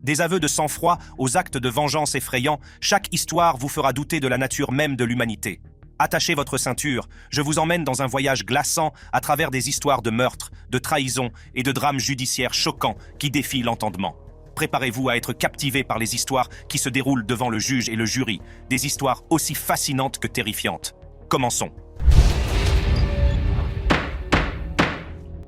Des aveux de sang-froid aux actes de vengeance effrayants, chaque histoire vous fera douter de la nature même de l'humanité. Attachez votre ceinture, je vous emmène dans un voyage glaçant à travers des histoires de meurtres, de trahisons et de drames judiciaires choquants qui défient l'entendement. Préparez-vous à être captivé par les histoires qui se déroulent devant le juge et le jury, des histoires aussi fascinantes que terrifiantes. Commençons.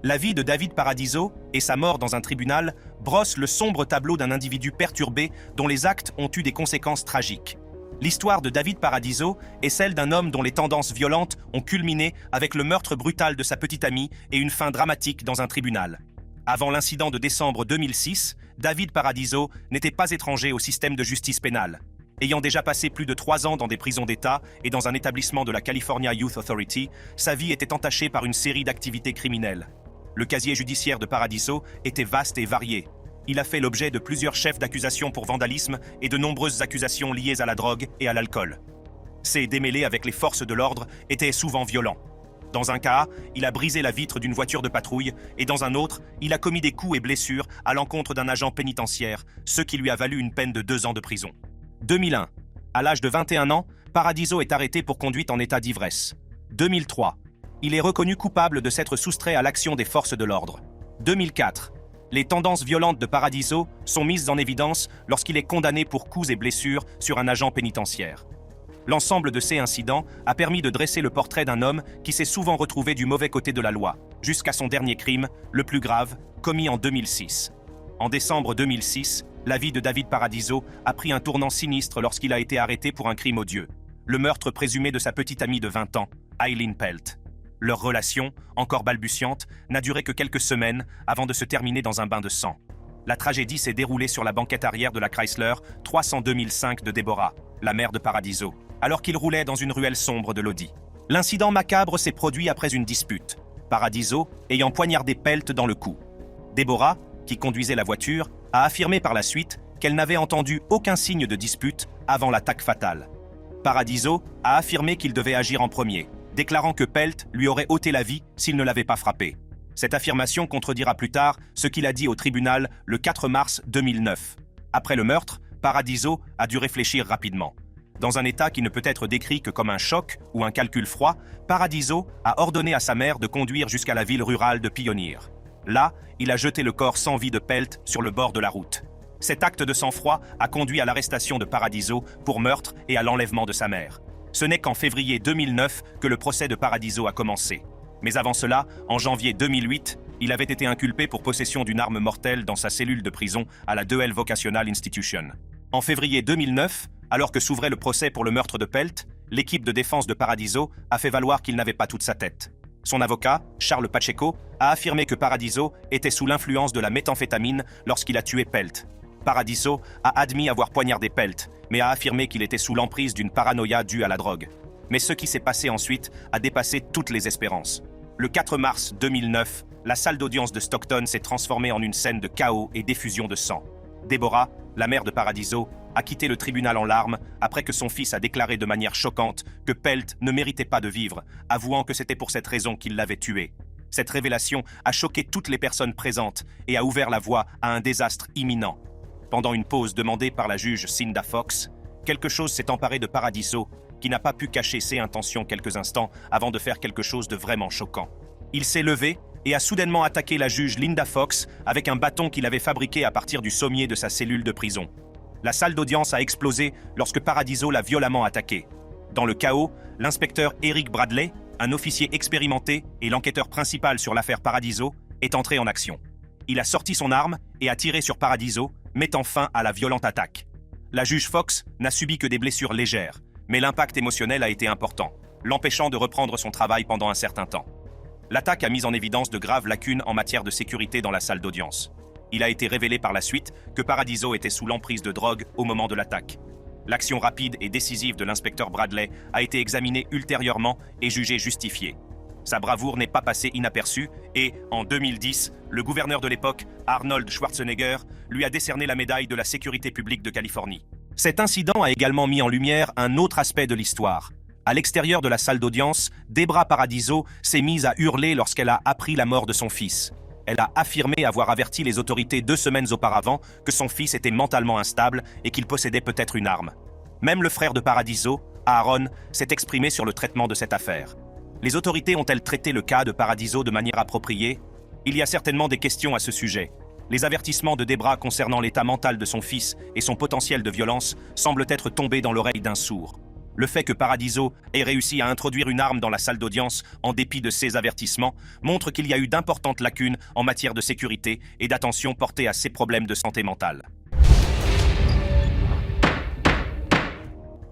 La vie de David Paradiso et sa mort dans un tribunal brossent le sombre tableau d'un individu perturbé dont les actes ont eu des conséquences tragiques. L'histoire de David Paradiso est celle d'un homme dont les tendances violentes ont culminé avec le meurtre brutal de sa petite amie et une fin dramatique dans un tribunal. Avant l'incident de décembre 2006, David Paradiso n'était pas étranger au système de justice pénale. Ayant déjà passé plus de 3 ans dans des prisons d'État et dans un établissement de la California Youth Authority, sa vie était entachée par une série d'activités criminelles. Le casier judiciaire de Paradiso était vaste et varié. Il a fait l'objet de plusieurs chefs d'accusation pour vandalisme et de nombreuses accusations liées à la drogue et à l'alcool. Ses démêlés avec les forces de l'ordre étaient souvent violents. Dans un cas, il a brisé la vitre d'une voiture de patrouille et dans un autre, il a commis des coups et blessures à l'encontre d'un agent pénitentiaire, ce qui lui a valu une peine de 2 ans de prison. 2001. À l'âge de 21 ans, Paradiso est arrêté pour conduite en état d'ivresse. 2003. Il est reconnu coupable de s'être soustrait à l'action des forces de l'ordre. 2004. Les tendances violentes de Paradiso sont mises en évidence lorsqu'il est condamné pour coups et blessures sur un agent pénitentiaire. L'ensemble de ces incidents a permis de dresser le portrait d'un homme qui s'est souvent retrouvé du mauvais côté de la loi, jusqu'à son dernier crime, le plus grave, commis en 2006. En décembre 2006, la vie de David Paradiso a pris un tournant sinistre lorsqu'il a été arrêté pour un crime odieux, le meurtre présumé de sa petite amie de 20 ans, Eileen Pelt. Leur relation, encore balbutiante, n'a duré que quelques semaines avant de se terminer dans un bain de sang. La tragédie s'est déroulée sur la banquette arrière de la Chrysler 300 2005 de Deborah, la mère de Paradiso, alors qu'il roulait dans une ruelle sombre de l'Audi. L'incident macabre s'est produit après une dispute, Paradiso ayant poignardé Pelt dans le cou. Deborah, qui conduisait la voiture, a affirmé par la suite qu'elle n'avait entendu aucun signe de dispute avant l'attaque fatale. Paradiso a affirmé qu'il devait agir en premier, déclarant que Pelt lui aurait ôté la vie s'il ne l'avait pas frappé. Cette affirmation contredira plus tard ce qu'il a dit au tribunal le 4 mars 2009. Après le meurtre, Paradiso a dû réfléchir rapidement. Dans un état qui ne peut être décrit que comme un choc ou un calcul froid, Paradiso a ordonné à sa mère de conduire jusqu'à la ville rurale de Pioneer. Là, il a jeté le corps sans vie de Pelt sur le bord de la route. Cet acte de sang-froid a conduit à l'arrestation de Paradiso pour meurtre et à l'enlèvement de sa mère. Ce n'est qu'en février 2009 que le procès de Paradiso a commencé. Mais avant cela, en janvier 2008, il avait été inculpé pour possession d'une arme mortelle dans sa cellule de prison à la Deuel Vocational Institution. En février 2009, alors que s'ouvrait le procès pour le meurtre de Pelt, l'équipe de défense de Paradiso a fait valoir qu'il n'avait pas toute sa tête. Son avocat, Charles Pacheco, a affirmé que Paradiso était sous l'influence de la méthamphétamine lorsqu'il a tué Pelt. Paradiso a admis avoir poignardé Pelt, mais a affirmé qu'il était sous l'emprise d'une paranoïa due à la drogue. Mais ce qui s'est passé ensuite a dépassé toutes les espérances. Le 4 mars 2009, la salle d'audience de Stockton s'est transformée en une scène de chaos et d'effusion de sang. Deborah, la mère de Paradiso, a quitté le tribunal en larmes après que son fils a déclaré de manière choquante que Pelt ne méritait pas de vivre, avouant que c'était pour cette raison qu'il l'avait tué. Cette révélation a choqué toutes les personnes présentes et a ouvert la voie à un désastre imminent. Pendant une pause demandée par la juge Cinda Fox, quelque chose s'est emparé de Paradiso, qui n'a pas pu cacher ses intentions quelques instants avant de faire quelque chose de vraiment choquant. Il s'est levé et a soudainement attaqué la juge Linda Fox avec un bâton qu'il avait fabriqué à partir du sommier de sa cellule de prison. La salle d'audience a explosé lorsque Paradiso l'a violemment attaqué. Dans le chaos, l'inspecteur Eric Bradley, un officier expérimenté et l'enquêteur principal sur l'affaire Paradiso, est entré en action. Il a sorti son arme et a tiré sur Paradiso, mettant fin à la violente attaque. La juge Fox n'a subi que des blessures légères, mais l'impact émotionnel a été important, l'empêchant de reprendre son travail pendant un certain temps. L'attaque a mis en évidence de graves lacunes en matière de sécurité dans la salle d'audience. Il a été révélé par la suite que Paradiso était sous l'emprise de drogue au moment de l'attaque. L'action rapide et décisive de l'inspecteur Bradley a été examinée ultérieurement et jugée justifiée. Sa bravoure n'est pas passée inaperçue et, en 2010, le gouverneur de l'époque, Arnold Schwarzenegger, lui a décerné la médaille de la sécurité publique de Californie. Cet incident a également mis en lumière un autre aspect de l'histoire. À l'extérieur de la salle d'audience, Deborah Paradiso s'est mise à hurler lorsqu'elle a appris la mort de son fils. Elle a affirmé avoir averti les autorités 2 semaines auparavant que son fils était mentalement instable et qu'il possédait peut-être une arme. Même le frère de Paradiso, Aaron, s'est exprimé sur le traitement de cette affaire. Les autorités ont-elles traité le cas de Paradiso de manière appropriée? Il y a certainement des questions à ce sujet. Les avertissements de Debra concernant l'état mental de son fils et son potentiel de violence semblent être tombés dans l'oreille d'un sourd. Le fait que Paradiso ait réussi à introduire une arme dans la salle d'audience en dépit de ces avertissements montre qu'il y a eu d'importantes lacunes en matière de sécurité et d'attention portée à ces problèmes de santé mentale.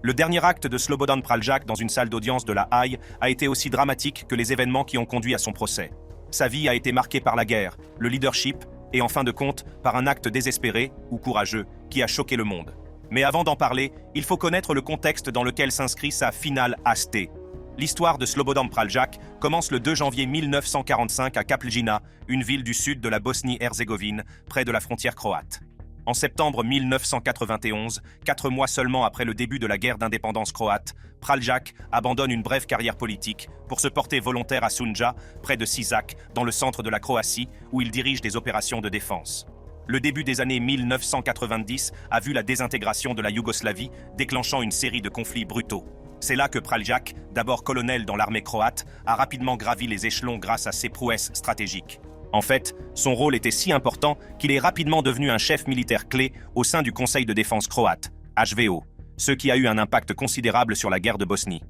Le dernier acte de Slobodan Praljak dans une salle d'audience de la Haye a été aussi dramatique que les événements qui ont conduit à son procès. Sa vie a été marquée par la guerre, le leadership et en fin de compte par un acte désespéré ou courageux qui a choqué le monde. Mais avant d'en parler, il faut connaître le contexte dans lequel s'inscrit sa finale HT. L'histoire de Slobodan Praljak commence le 2 janvier 1945 à Kapljina, une ville du sud de la Bosnie-Herzégovine, près de la frontière croate. En septembre 1991, 4 mois seulement après le début de la guerre d'indépendance croate, Praljak abandonne une brève carrière politique pour se porter volontaire à Sunja, près de Sisak, dans le centre de la Croatie, où il dirige des opérations de défense. Le début des années 1990 a vu la désintégration de la Yougoslavie, déclenchant une série de conflits brutaux. C'est là que Praljak, d'abord colonel dans l'armée croate, a rapidement gravi les échelons grâce à ses prouesses stratégiques. En fait, son rôle était si important qu'il est rapidement devenu un chef militaire clé au sein du Conseil de défense croate, HVO, ce qui a eu un impact considérable sur la guerre de Bosnie.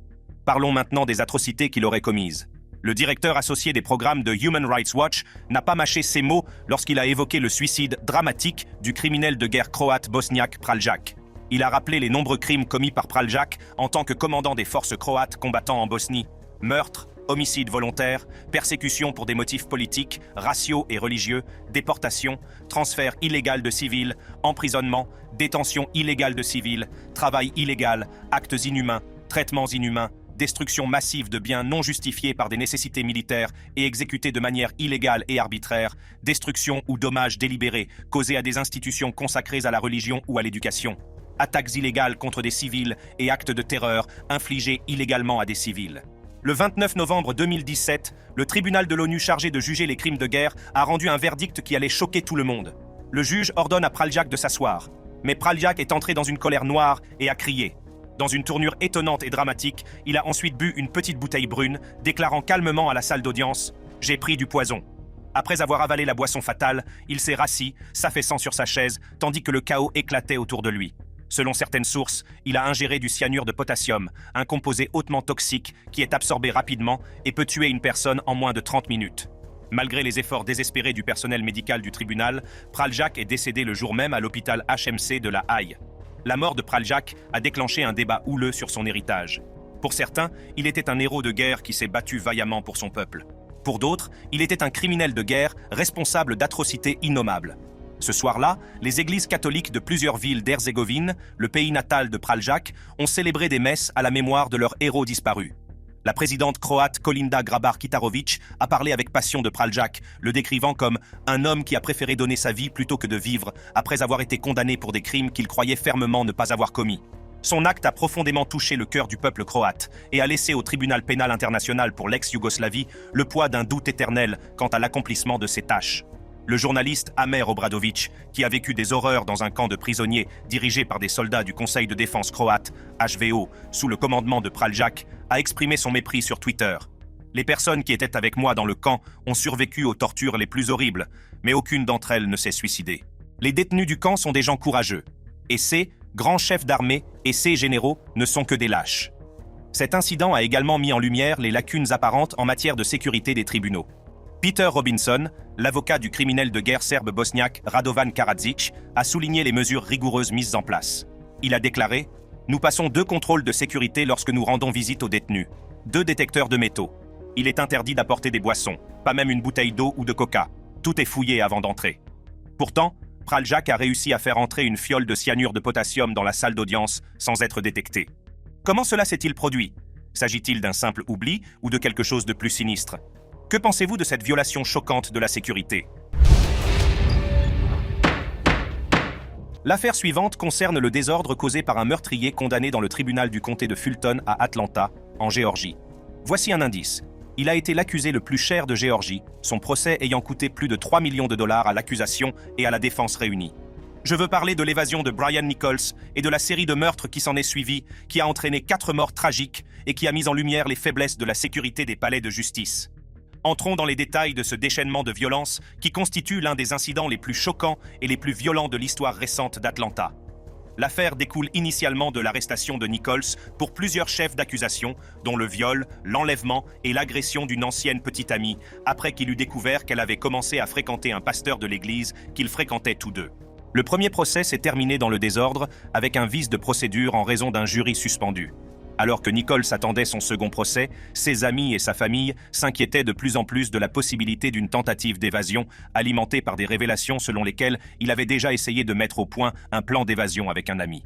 Parlons maintenant des atrocités qu'il aurait commises. Le directeur associé des programmes de Human Rights Watch n'a pas mâché ses mots lorsqu'il a évoqué le suicide dramatique du criminel de guerre croate bosniaque Praljak. Il a rappelé les nombreux crimes commis par Praljak en tant que commandant des forces croates combattant en Bosnie. Meurtres, homicides volontaires, persécutions pour des motifs politiques, raciaux et religieux, déportation, transfert illégal de civils, emprisonnement, détention illégale de civils, travail illégal, actes inhumains, traitements inhumains, destruction massive de biens non justifiés par des nécessités militaires et exécutés de manière illégale et arbitraire, destruction ou dommages délibérés causés à des institutions consacrées à la religion ou à l'éducation, attaques illégales contre des civils et actes de terreur infligés illégalement à des civils. Le 29 novembre 2017, le tribunal de l'ONU chargé de juger les crimes de guerre a rendu un verdict qui allait choquer tout le monde. Le juge ordonne à Praljak de s'asseoir, mais Praljak est entré dans une colère noire et a crié. Dans une tournure étonnante et dramatique, il a ensuite bu une petite bouteille brune, déclarant calmement à la salle d'audience « J'ai pris du poison ». Après avoir avalé la boisson fatale, il s'est rassis, s'affaissant sur sa chaise, tandis que le chaos éclatait autour de lui. Selon certaines sources, il a ingéré du cyanure de potassium, un composé hautement toxique qui est absorbé rapidement et peut tuer une personne en moins de 30 minutes. Malgré les efforts désespérés du personnel médical du tribunal, Praljak est décédé le jour même à l'hôpital HMC de la Haye. La mort de Praljak a déclenché un débat houleux sur son héritage. Pour certains, il était un héros de guerre qui s'est battu vaillamment pour son peuple. Pour d'autres, il était un criminel de guerre responsable d'atrocités innommables. Ce soir-là, les églises catholiques de plusieurs villes d'Herzégovine, le pays natal de Praljak, ont célébré des messes à la mémoire de leurs héros disparus. La présidente croate Kolinda Grabar-Kitarović a parlé avec passion de Praljak, le décrivant comme un homme qui a préféré donner sa vie plutôt que de vivre après avoir été condamné pour des crimes qu'il croyait fermement ne pas avoir commis. Son acte a profondément touché le cœur du peuple croate et a laissé au tribunal pénal international pour l'ex-Yougoslavie le poids d'un doute éternel quant à l'accomplissement de ses tâches. Le journaliste Amer Obradović, qui a vécu des horreurs dans un camp de prisonniers dirigé par des soldats du Conseil de défense croate, HVO, sous le commandement de Praljak, a exprimé son mépris sur Twitter. Les personnes qui étaient avec moi dans le camp ont survécu aux tortures les plus horribles, mais aucune d'entre elles ne s'est suicidée. Les détenus du camp sont des gens courageux, et ces grands chefs d'armée et ces généraux ne sont que des lâches. Cet incident a également mis en lumière les lacunes apparentes en matière de sécurité des tribunaux. Peter Robinson, l'avocat du criminel de guerre serbe bosniaque Radovan Karadzic, a souligné les mesures rigoureuses mises en place. Il a déclaré « Nous passons 2 contrôles de sécurité lorsque nous rendons visite aux détenus. 2 détecteurs de métaux. Il est interdit d'apporter des boissons, pas même une bouteille d'eau ou de coca. Tout est fouillé avant d'entrer. » Pourtant, Praljak a réussi à faire entrer une fiole de cyanure de potassium dans la salle d'audience sans être détecté. Comment cela s'est-il produit? S'agit-il d'un simple oubli ou de quelque chose de plus sinistre? Que pensez-vous de cette violation choquante de la sécurité? L'affaire suivante concerne le désordre causé par un meurtrier condamné dans le tribunal du comté de Fulton à Atlanta, en Géorgie. Voici un indice. Il a été l'accusé le plus cher de Géorgie, son procès ayant coûté plus de 3 millions de dollars à l'accusation et à la défense réunie. Je veux parler de l'évasion de Brian Nichols et de la série de meurtres qui s'en est suivie, qui a entraîné 4 morts tragiques et qui a mis en lumière les faiblesses de la sécurité des palais de justice. Entrons dans les détails de ce déchaînement de violence qui constitue l'un des incidents les plus choquants et les plus violents de l'histoire récente d'Atlanta. L'affaire découle initialement de l'arrestation de Nichols pour plusieurs chefs d'accusation, dont le viol, l'enlèvement et l'agression d'une ancienne petite amie, après qu'il eut découvert qu'elle avait commencé à fréquenter un pasteur de l'église qu'ils fréquentaient tous deux. Le premier procès s'est terminé dans le désordre, avec un vice de procédure en raison d'un jury suspendu. Alors que Nichols attendait son second procès, ses amis et sa famille s'inquiétaient de plus en plus de la possibilité d'une tentative d'évasion, alimentée par des révélations selon lesquelles il avait déjà essayé de mettre au point un plan d'évasion avec un ami.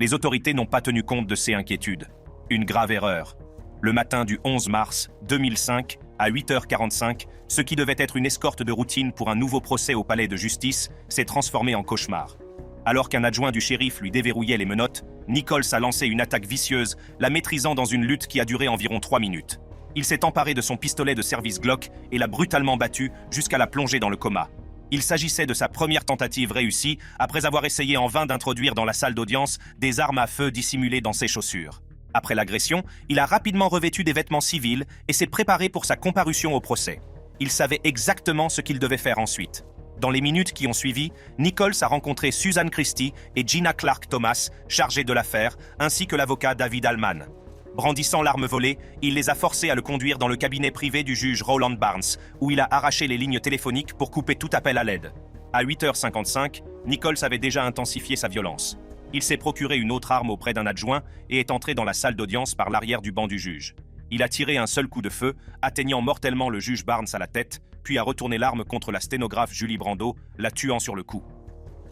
Les autorités n'ont pas tenu compte de ces inquiétudes. Une grave erreur. Le matin du 11 mars 2005, à 8h45, ce qui devait être une escorte de routine pour un nouveau procès au palais de justice s'est transformé en cauchemar. Alors qu'un adjoint du shérif lui déverrouillait les menottes, Nichols a lancé une attaque vicieuse, la maîtrisant dans une lutte qui a duré environ 3 minutes. Il s'est emparé de son pistolet de service Glock et l'a brutalement battu jusqu'à la plonger dans le coma. Il s'agissait de sa première tentative réussie après avoir essayé en vain d'introduire dans la salle d'audience des armes à feu dissimulées dans ses chaussures. Après l'agression, il a rapidement revêtu des vêtements civils et s'est préparé pour sa comparution au procès. Il savait exactement ce qu'il devait faire ensuite. Dans les minutes qui ont suivi, Nichols a rencontré Susan Christie et Gina Clark Thomas, chargées de l'affaire, ainsi que l'avocat David Allman. Brandissant l'arme volée, il les a forcés à le conduire dans le cabinet privé du juge Roland Barnes, où il a arraché les lignes téléphoniques pour couper tout appel à l'aide. À 8h55, Nichols avait déjà intensifié sa violence. Il s'est procuré une autre arme auprès d'un adjoint et est entré dans la salle d'audience par l'arrière du banc du juge. Il a tiré un seul coup de feu, atteignant mortellement le juge Barnes à la tête, puis a retourné l'arme contre la sténographe Julie Brando, la tuant sur le coup.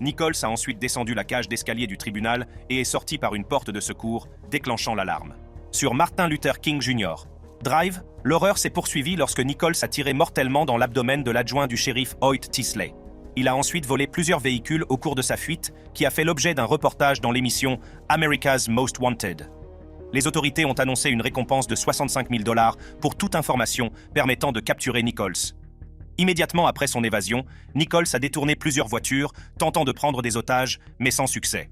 Nichols a ensuite descendu la cage d'escalier du tribunal et est sorti par une porte de secours, déclenchant l'alarme. Sur Martin Luther King Jr. Drive, l'horreur s'est poursuivie lorsque Nichols a tiré mortellement dans l'abdomen de l'adjoint du shérif Hoyt Tisley. Il a ensuite volé plusieurs véhicules au cours de sa fuite, qui a fait l'objet d'un reportage dans l'émission America's Most Wanted. Les autorités ont annoncé une récompense de 65 000 $ pour toute information permettant de capturer Nichols. Immédiatement après son évasion, Nichols a détourné plusieurs voitures, tentant de prendre des otages, mais sans succès.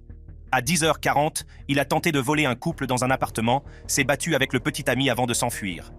À 10h40, il a tenté de voler un couple dans un appartement, s'est battu avec le petit ami avant de s'enfuir.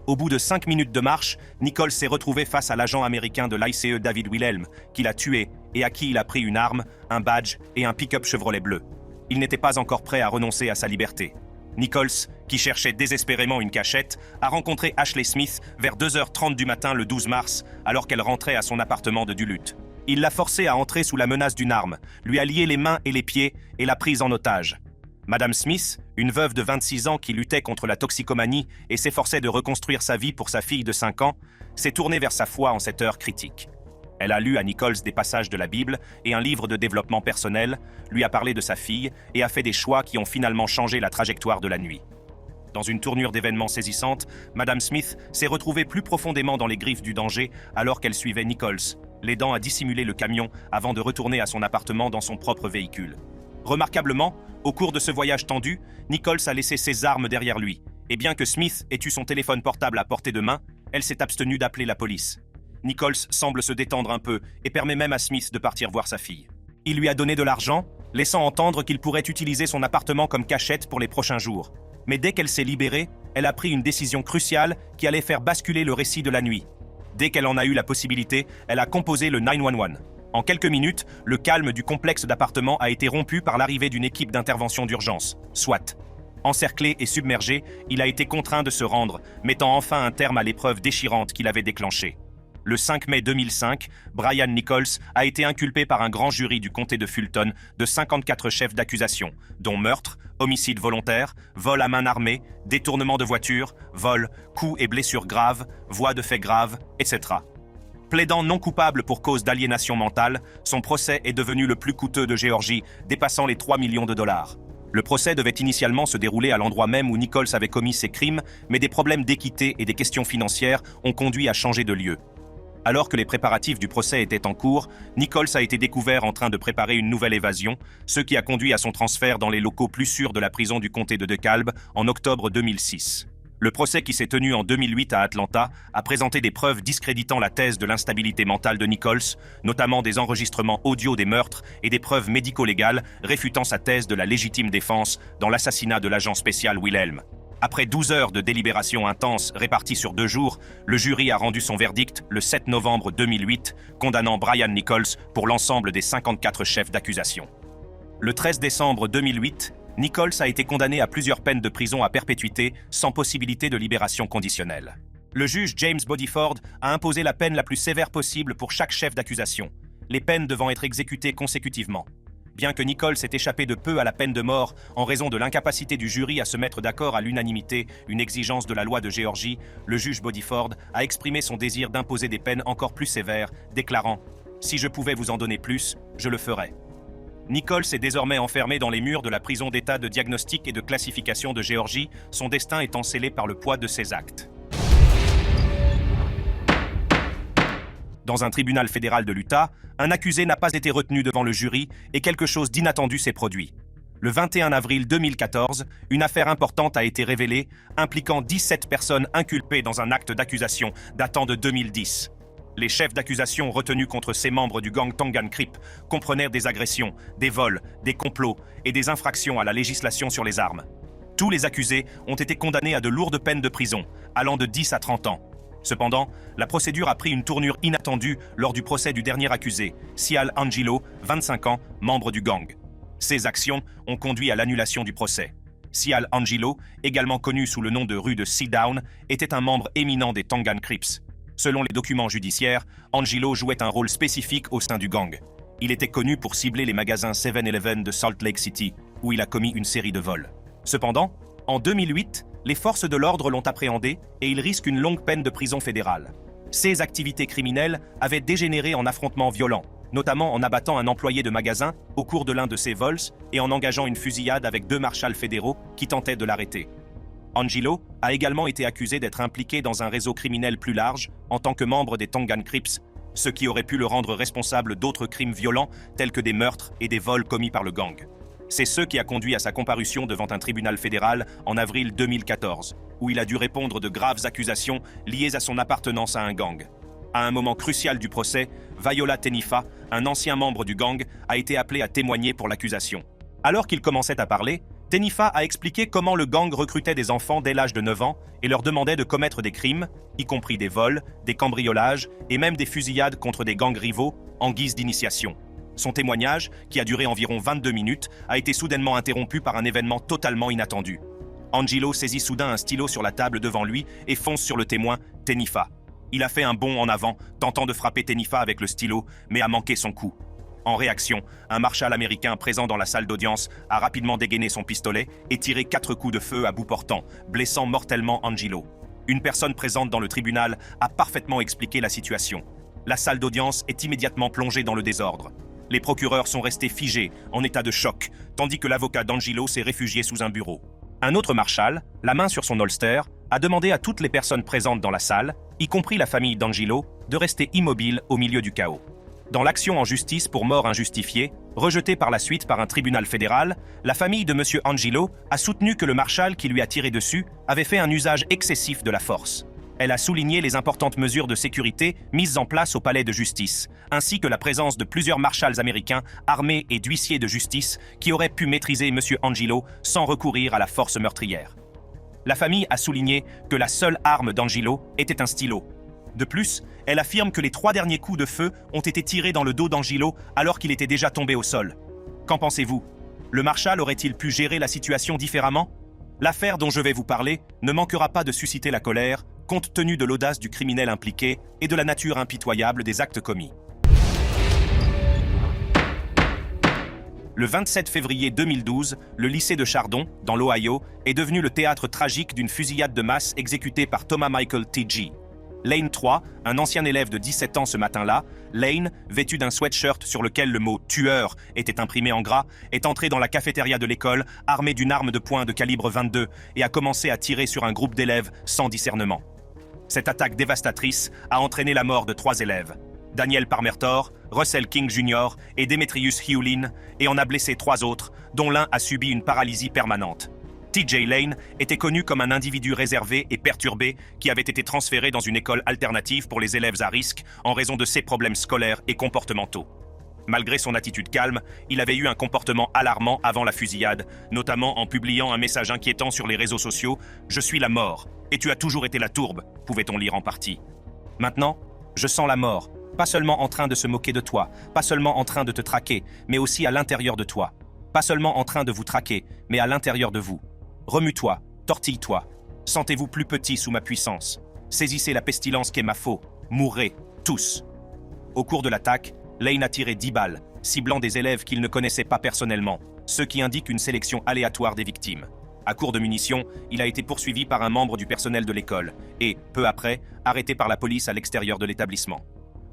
Au bout de 5 minutes de marche, Nichols s'est retrouvé face à l'agent américain de l'ICE David Wilhelm, qui l'a tué et à qui il a pris une arme, un badge et un pick-up Chevrolet bleu. Il n'était pas encore prêt à renoncer à sa liberté. Nichols, qui cherchait désespérément une cachette, a rencontré Ashley Smith vers 2h30 du matin le 12 mars, alors qu'elle rentrait à son appartement de Duluth. Il l'a forcée à entrer sous la menace d'une arme, lui a lié les mains et les pieds et l'a prise en otage. Madame Smith, une veuve de 26 ans qui luttait contre la toxicomanie et s'efforçait de reconstruire sa vie pour sa fille de 5 ans, s'est tournée vers sa foi en cette heure critique. Elle a lu à Nichols des passages de la Bible et un livre de développement personnel, lui a parlé de sa fille et a fait des choix qui ont finalement changé la trajectoire de la nuit. Dans une tournure d'événements saisissante, Madame Smith s'est retrouvée plus profondément dans les griffes du danger alors qu'elle suivait Nichols, l'aidant à dissimuler le camion avant de retourner à son appartement dans son propre véhicule. Remarquablement, au cours de ce voyage tendu, Nichols a laissé ses armes derrière lui, et bien que Smith ait eu son téléphone portable à portée de main, elle s'est abstenue d'appeler la police. Nichols semble se détendre un peu et permet même à Smith de partir voir sa fille. Il lui a donné de l'argent, laissant entendre qu'il pourrait utiliser son appartement comme cachette pour les prochains jours. Mais dès qu'elle s'est libérée, elle a pris une décision cruciale qui allait faire basculer le récit de la nuit. Dès qu'elle en a eu la possibilité, elle a composé le 911. En quelques minutes, le calme du complexe d'appartements a été rompu par l'arrivée d'une équipe d'intervention d'urgence, SWAT. Encerclé et submergé, il a été contraint de se rendre, mettant enfin un terme à l'épreuve déchirante qu'il avait déclenchée. Le 5 mai 2005, Brian Nichols a été inculpé par un grand jury du comté de Fulton de 54 chefs d'accusation, dont meurtre, homicide volontaire, vol à main armée, détournement de voiture, vol, coups et blessures graves, voies de fait graves, etc. Plaidant non coupable pour cause d'aliénation mentale, son procès est devenu le plus coûteux de Géorgie, dépassant les 3 millions de $. Le procès devait initialement se dérouler à l'endroit même où Nichols avait commis ses crimes, mais des problèmes d'équité et des questions financières ont conduit à changer de lieu. Alors que les préparatifs du procès étaient en cours, Nichols a été découvert en train de préparer une nouvelle évasion, ce qui a conduit à son transfert dans les locaux plus sûrs de la prison du comté de DeKalb en octobre 2006. Le procès qui s'est tenu en 2008 à Atlanta a présenté des preuves discréditant la thèse de l'instabilité mentale de Nichols, notamment des enregistrements audio des meurtres et des preuves médico-légales réfutant sa thèse de la légitime défense dans l'assassinat de l'agent spécial Wilhelm. Après 12 heures de délibération intense réparties sur 2 jours, le jury a rendu son verdict le 7 novembre 2008, condamnant Brian Nichols pour l'ensemble des 54 chefs d'accusation. Le 13 décembre 2008, Nichols a été condamné à plusieurs peines de prison à perpétuité sans possibilité de libération conditionnelle. Le juge James Bodyford a imposé la peine la plus sévère possible pour chaque chef d'accusation, les peines devant être exécutées consécutivement. Bien que Nichols ait échappé de peu à la peine de mort en raison de l'incapacité du jury à se mettre d'accord à l'unanimité, une exigence de la loi de Géorgie, le juge Bodyford a exprimé son désir d'imposer des peines encore plus sévères, déclarant « Si je pouvais vous en donner plus, je le ferais ». Nichols est désormais enfermé dans les murs de la prison d'État de diagnostic et de classification de Géorgie, son destin étant scellé par le poids de ses actes. Dans un tribunal fédéral de l'Utah, un accusé n'a pas été retenu devant le jury et quelque chose d'inattendu s'est produit. Le 21 avril 2014, une affaire importante a été révélée, impliquant 17 personnes inculpées dans un acte d'accusation datant de 2010. Les chefs d'accusation retenus contre ces membres du gang Tongan Crip comprenèrent des agressions, des vols, des complots et des infractions à la législation sur les armes. Tous les accusés ont été condamnés à de lourdes peines de prison, allant de 10 à 30 ans. Cependant, la procédure a pris une tournure inattendue lors du procès du dernier accusé, Sial Angelo, 25 ans, membre du gang. Ces actions ont conduit à l'annulation du procès. Sial Angelo, également connu sous le nom de rue de Seadown, était un membre éminent des Tongan Crips. Selon les documents judiciaires, Angelo jouait un rôle spécifique au sein du gang. Il était connu pour cibler les magasins 7-Eleven de Salt Lake City, où il a commis une série de vols. Cependant, en 2008, les forces de l'ordre l'ont appréhendé et il risque une longue peine de prison fédérale. Ses activités criminelles avaient dégénéré en affrontements violents, notamment en abattant un employé de magasin au cours de l'un de ses vols et en engageant une fusillade avec 2 marshals fédéraux qui tentaient de l'arrêter. Angelo a également été accusé d'être impliqué dans un réseau criminel plus large en tant que membre des Tongan Crips, ce qui aurait pu le rendre responsable d'autres crimes violents tels que des meurtres et des vols commis par le gang. C'est ce qui a conduit à sa comparution devant un tribunal fédéral en avril 2014, où il a dû répondre de graves accusations liées à son appartenance à un gang. À un moment crucial du procès, Viola Tenifa, un ancien membre du gang, a été appelé à témoigner pour l'accusation. Alors qu'il commençait à parler, Tenifa a expliqué comment le gang recrutait des enfants dès l'âge de 9 ans et leur demandait de commettre des crimes, y compris des vols, des cambriolages et même des fusillades contre des gangs rivaux en guise d'initiation. Son témoignage, qui a duré environ 22 minutes, a été soudainement interrompu par un événement totalement inattendu. Angelo saisit soudain un stylo sur la table devant lui et fonce sur le témoin, Tenifa. Il a fait un bond en avant, tentant de frapper Tenifa avec le stylo, mais a manqué son coup. En réaction, un marshal américain présent dans la salle d'audience a rapidement dégainé son pistolet et tiré 4 coups de feu à bout portant, blessant mortellement Angelo. Une personne présente dans le tribunal a parfaitement expliqué la situation. La salle d'audience est immédiatement plongée dans le désordre. Les procureurs sont restés figés, en état de choc, tandis que l'avocat d'Angelo s'est réfugié sous un bureau. Un autre marshal, la main sur son holster, a demandé à toutes les personnes présentes dans la salle, y compris la famille d'Angelo, de rester immobile au milieu du chaos. Dans l'action en justice pour mort injustifiée, rejetée par la suite par un tribunal fédéral, la famille de M. Angelo a soutenu que le marshal qui lui a tiré dessus avait fait un usage excessif de la force. Elle a souligné les importantes mesures de sécurité mises en place au palais de justice, ainsi que la présence de plusieurs marshals américains armés et d'huissiers de justice qui auraient pu maîtriser M. Angelo sans recourir à la force meurtrière. La famille a souligné que la seule arme d'Angelo était un stylo. De plus, elle affirme que les 3 derniers coups de feu ont été tirés dans le dos d'Angelo alors qu'il était déjà tombé au sol. Qu'en pensez-vous? Le marshal aurait-il pu gérer la situation différemment? L'affaire dont je vais vous parler ne manquera pas de susciter la colère, compte tenu de l'audace du criminel impliqué et de la nature impitoyable des actes commis. Le 27 février 2012, le lycée de Chardon, dans l'Ohio, est devenu le théâtre tragique d'une fusillade de masse exécutée par Thomas Michael T.G. Lane 3, un ancien élève de 17 ans ce matin-là, Lane, vêtu d'un sweatshirt sur lequel le mot « tueur » était imprimé en gras, est entré dans la cafétéria de l'école, armé d'une arme de poing de calibre 22, et a commencé à tirer sur un groupe d'élèves sans discernement. Cette attaque dévastatrice a entraîné la mort de 3 élèves, Daniel Parmertor, Russell King Jr. et Demetrius Hewlin, et en a blessé 3 autres, dont l'un a subi une paralysie permanente. TJ Lane était connu comme un individu réservé et perturbé qui avait été transféré dans une école alternative pour les élèves à risque en raison de ses problèmes scolaires et comportementaux. Malgré son attitude calme, il avait eu un comportement alarmant avant la fusillade, notamment en publiant un message inquiétant sur les réseaux sociaux « Je suis la mort, et tu as toujours été la tourbe », pouvait-on lire en partie. Maintenant, je sens la mort, pas seulement en train de se moquer de toi, pas seulement en train de te traquer, mais aussi à l'intérieur de toi. Pas seulement en train de vous traquer, mais à l'intérieur de vous. Remue-toi, tortille-toi. Sentez-vous plus petit sous ma puissance. Saisissez la pestilence qu'est ma faux. Mourrez, tous. Au cours de l'attaque, Lane a tiré 10 balles, ciblant des élèves qu'il ne connaissait pas personnellement, ce qui indique une sélection aléatoire des victimes. À court de munitions, il a été poursuivi par un membre du personnel de l'école et, peu après, arrêté par la police à l'extérieur de l'établissement.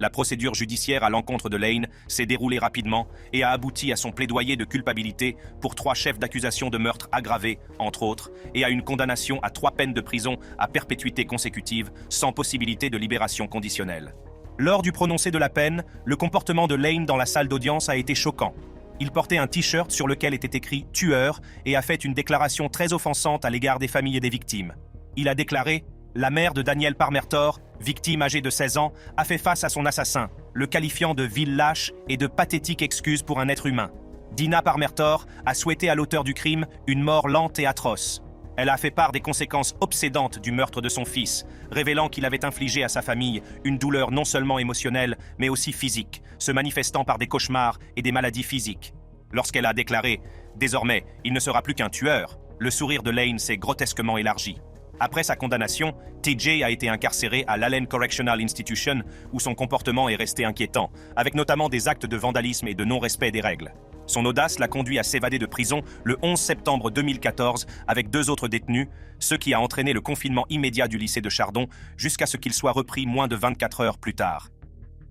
La procédure judiciaire à l'encontre de Lane s'est déroulée rapidement et a abouti à son plaidoyer de culpabilité pour 3 chefs d'accusation de meurtre aggravé, entre autres, et à une condamnation à 3 peines de prison à perpétuité consécutive, sans possibilité de libération conditionnelle. Lors du prononcé de la peine, le comportement de Lane dans la salle d'audience a été choquant. Il portait un t-shirt sur lequel était écrit « tueur » et a fait une déclaration très offensante à l'égard des familles et des victimes. Il a déclaré « La mère de Daniel Parmertor, victime âgée de 16 ans, a fait face à son assassin, le qualifiant de vil lâche et de pathétique excuse pour un être humain. Dina Parmertor a souhaité à l'auteur du crime une mort lente et atroce. Elle a fait part des conséquences obsédantes du meurtre de son fils, révélant qu'il avait infligé à sa famille une douleur non seulement émotionnelle, mais aussi physique, se manifestant par des cauchemars et des maladies physiques. Lorsqu'elle a déclaré « Désormais, il ne sera plus qu'un tueur », le sourire de Lane s'est grotesquement élargi. Après sa condamnation, TJ a été incarcéré à l'Allen Correctional Institution, où son comportement est resté inquiétant, avec notamment des actes de vandalisme et de non-respect des règles. Son audace l'a conduit à s'évader de prison le 11 septembre 2014 avec 2 autres détenus, ce qui a entraîné le confinement immédiat du lycée de Chardon jusqu'à ce qu'il soit repris moins de 24 heures plus tard.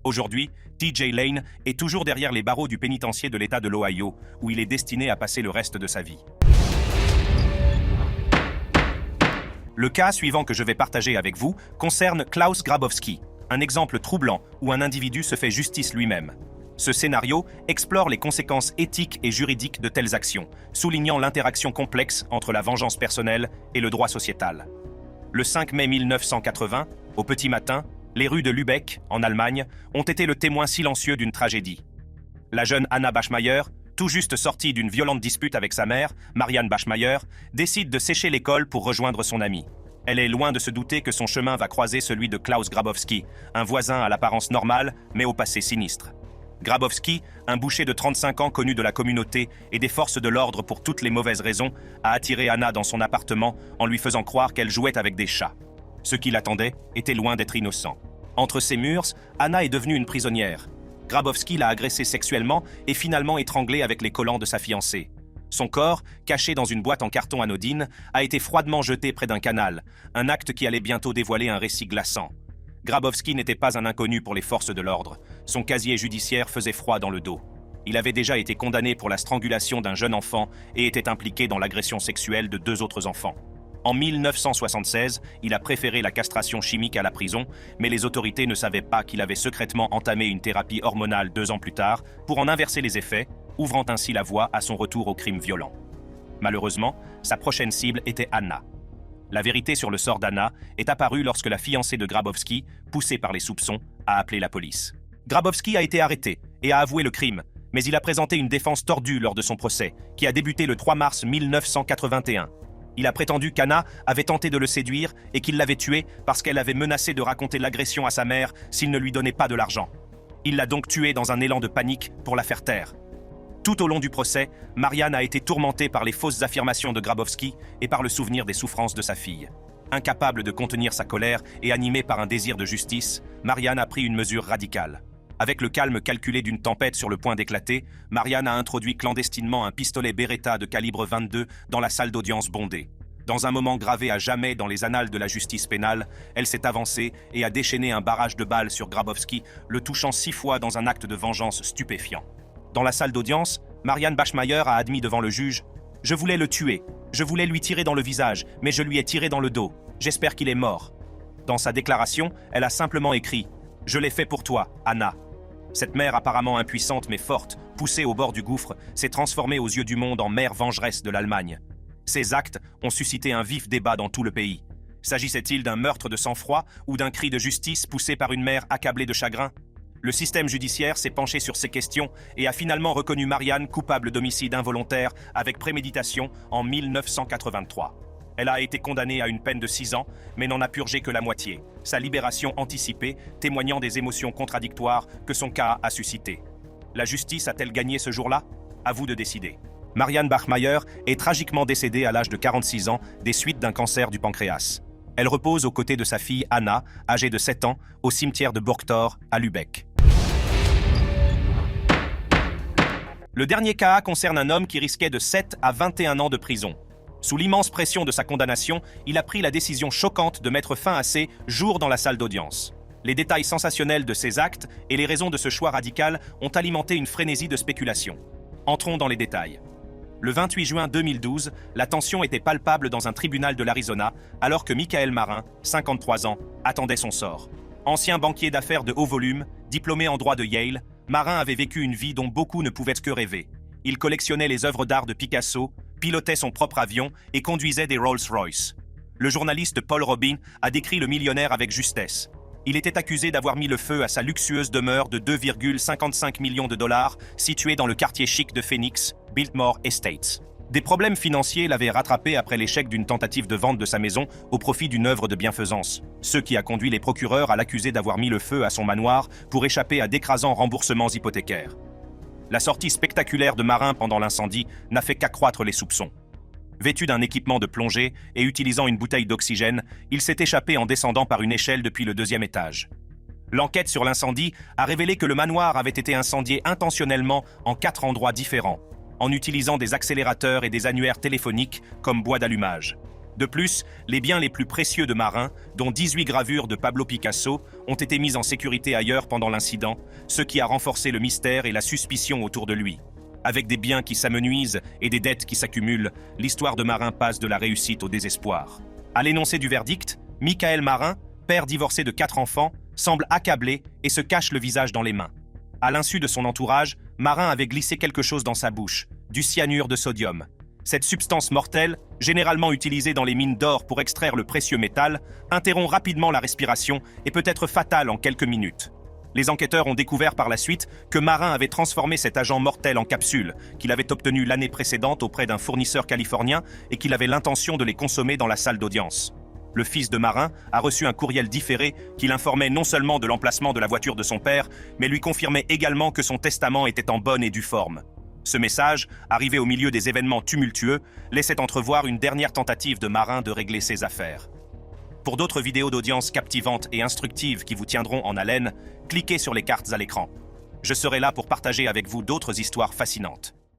Aujourd'hui, TJ Lane est toujours derrière les barreaux du pénitencier de l'État de l'Ohio, où il est destiné à passer le reste de sa vie. Le cas suivant que je vais partager avec vous concerne Klaus Grabowski, un exemple troublant où un individu se fait justice lui-même. Ce scénario explore les conséquences éthiques et juridiques de telles actions, soulignant l'interaction complexe entre la vengeance personnelle et le droit sociétal. Le 5 mai 1980, au petit matin, les rues de Lübeck, en Allemagne, ont été le témoin silencieux d'une tragédie. La jeune Anna Bachmeier, tout juste sortie d'une violente dispute avec sa mère, Marianne Bachmeier, décide de sécher l'école pour rejoindre son amie. Elle est loin de se douter que son chemin va croiser celui de Klaus Grabowski, un voisin à l'apparence normale, mais au passé sinistre. Grabowski, un boucher de 35 ans connu de la communauté et des forces de l'ordre pour toutes les mauvaises raisons, a attiré Anna dans son appartement en lui faisant croire qu'elle jouait avec des chats. Ce qui l'attendait était loin d'être innocent. Entre ces murs, Anna est devenue une prisonnière. Grabowski l'a agressée sexuellement et finalement étranglée avec les collants de sa fiancée. Son corps, caché dans une boîte en carton anodine, a été froidement jeté près d'un canal, un acte qui allait bientôt dévoiler un récit glaçant. Grabowski n'était pas un inconnu pour les forces de l'ordre. Son casier judiciaire faisait froid dans le dos. Il avait déjà été condamné pour la strangulation d'un jeune enfant et était impliqué dans l'agression sexuelle de 2 autres enfants. En 1976, il a préféré la castration chimique à la prison, mais les autorités ne savaient pas qu'il avait secrètement entamé une thérapie hormonale 2 ans plus tard pour en inverser les effets, ouvrant ainsi la voie à son retour au crime violent. Malheureusement, sa prochaine cible était Anna. La vérité sur le sort d'Anna est apparue lorsque la fiancée de Grabowski, poussée par les soupçons, a appelé la police. Grabowski a été arrêté et a avoué le crime, mais il a présenté une défense tordue lors de son procès, qui a débuté le 3 mars 1981. Il a prétendu qu'Anna avait tenté de le séduire et qu'il l'avait tué parce qu'elle avait menacé de raconter l'agression à sa mère s'il ne lui donnait pas de l'argent. Il l'a donc tuée dans un élan de panique pour la faire taire. Tout au long du procès, Marianne a été tourmentée par les fausses affirmations de Grabowski et par le souvenir des souffrances de sa fille. Incapable de contenir sa colère et animée par un désir de justice, Marianne a pris une mesure radicale. Avec le calme calculé d'une tempête sur le point d'éclater, Marianne a introduit clandestinement un pistolet Beretta de calibre 22 dans la salle d'audience bondée. Dans un moment gravé à jamais dans les annales de la justice pénale, elle s'est avancée et a déchaîné un barrage de balles sur Grabowski, le touchant 6 fois dans un acte de vengeance stupéfiant. Dans la salle d'audience, Marianne Bachmeier a admis devant le juge « Je voulais le tuer. Je voulais lui tirer dans le visage, mais je lui ai tiré dans le dos. J'espère qu'il est mort. » Dans sa déclaration, elle a simplement écrit « Je l'ai fait pour toi, Anna. » Cette mère apparemment impuissante mais forte, poussée au bord du gouffre, s'est transformée aux yeux du monde en mère vengeresse de l'Allemagne. Ces actes ont suscité un vif débat dans tout le pays. S'agissait-il d'un meurtre de sang-froid ou d'un cri de justice poussé par une mère accablée de chagrin? Le système judiciaire s'est penché sur ces questions et a finalement reconnu Marianne coupable d'homicide involontaire avec préméditation en 1983. Elle a été condamnée à une peine de 6 ans, mais n'en a purgé que la moitié, sa libération anticipée témoignant des émotions contradictoires que son cas a suscité. La justice a-t-elle gagné ce jour-là? À vous de décider. Marianne Bachmeier est tragiquement décédée à l'âge de 46 ans des suites d'un cancer du pancréas. Elle repose aux côtés de sa fille Anna, âgée de 7 ans, au cimetière de Burgtor, à Lübeck. Le dernier cas concerne un homme qui risquait de 7 à 21 ans de prison. Sous l'immense pression de sa condamnation, il a pris la décision choquante de mettre fin à ses jours dans la salle d'audience. Les détails sensationnels de ses actes et les raisons de ce choix radical ont alimenté une frénésie de spéculation. Entrons dans les détails. Le 28 juin 2012, la tension était palpable dans un tribunal de l'Arizona alors que Michael Marin, 53 ans, attendait son sort. Ancien banquier d'affaires de haut volume, diplômé en droit de Yale, Marin avait vécu une vie dont beaucoup ne pouvaient que rêver. Il collectionnait les œuvres d'art de Picasso, pilotait son propre avion et conduisait des Rolls-Royce. Le journaliste Paul Robin a décrit le millionnaire avec justesse. Il était accusé d'avoir mis le feu à sa luxueuse demeure de 2,55 millions de dollars située dans le quartier chic de Phoenix, Biltmore Estates. Des problèmes financiers l'avaient rattrapé après l'échec d'une tentative de vente de sa maison au profit d'une œuvre de bienfaisance, ce qui a conduit les procureurs à l'accuser d'avoir mis le feu à son manoir pour échapper à d'écrasants remboursements hypothécaires. La sortie spectaculaire de Marin pendant l'incendie n'a fait qu'accroître les soupçons. Vêtu d'un équipement de plongée et utilisant une bouteille d'oxygène, il s'est échappé en descendant par une échelle depuis le 2e étage. L'enquête sur l'incendie a révélé que le manoir avait été incendié intentionnellement en 4 endroits différents, en utilisant des accélérateurs et des annuaires téléphoniques comme bois d'allumage. De plus, les biens les plus précieux de Marin, dont 18 gravures de Pablo Picasso, ont été mis en sécurité ailleurs pendant l'incident, ce qui a renforcé le mystère et la suspicion autour de lui. Avec des biens qui s'amenuisent et des dettes qui s'accumulent, l'histoire de Marin passe de la réussite au désespoir. À l'énoncé du verdict, Michael Marin, père divorcé de 4 enfants, semble accablé et se cache le visage dans les mains. À l'insu de son entourage, Marin avait glissé quelque chose dans sa bouche, du cyanure de sodium. Cette substance mortelle, généralement utilisée dans les mines d'or pour extraire le précieux métal, interrompt rapidement la respiration et peut être fatale en quelques minutes. Les enquêteurs ont découvert par la suite que Marin avait transformé cet agent mortel en capsules, qu'il avait obtenu l'année précédente auprès d'un fournisseur californien et qu'il avait l'intention de les consommer dans la salle d'audience. Le fils de Marin a reçu un courriel différé qui l'informait non seulement de l'emplacement de la voiture de son père, mais lui confirmait également que son testament était en bonne et due forme. Ce message, arrivé au milieu des événements tumultueux, laissait entrevoir une dernière tentative de Marin de régler ses affaires. Pour d'autres vidéos d'audience captivantes et instructives qui vous tiendront en haleine, cliquez sur les cartes à l'écran. Je serai là pour partager avec vous d'autres histoires fascinantes.